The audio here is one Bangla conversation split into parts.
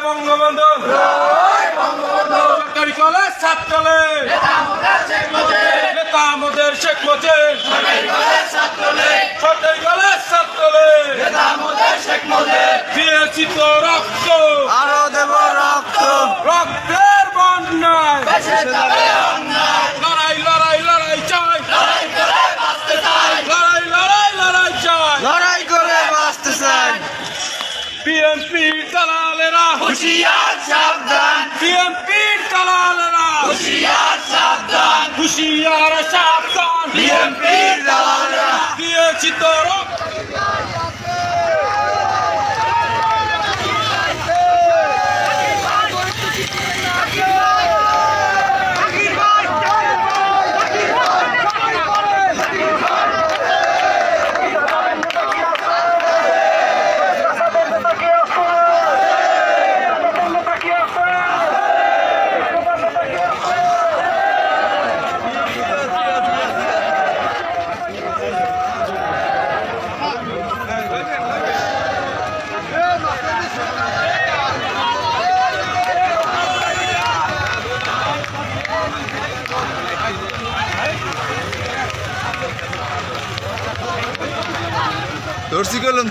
বঙ্গবন্ধু সরকারি কলেজ ছাত্রলীগ নেতা আমাদের শেখ মুজিব সরকারি কলেজ ছাত্রলীগ দিয়েছি তো রক্ত আরো দেব রক্ত রক্তের বন্যায় লড়াই লড়াই লড়াই চাই লড়াই লড়াই লড়াই চাই লড়াই করে বাঁচতে চাই বিএনপির দালালেরা হুঁশিয়ার সাবধান বিএনপির দালালেরা হুঁশিয়ার সাবধান হুঁশিয়ার সাবধান বিএনপির দালালরা দিয়েছি তো রক্ত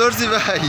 ধরছি ভাই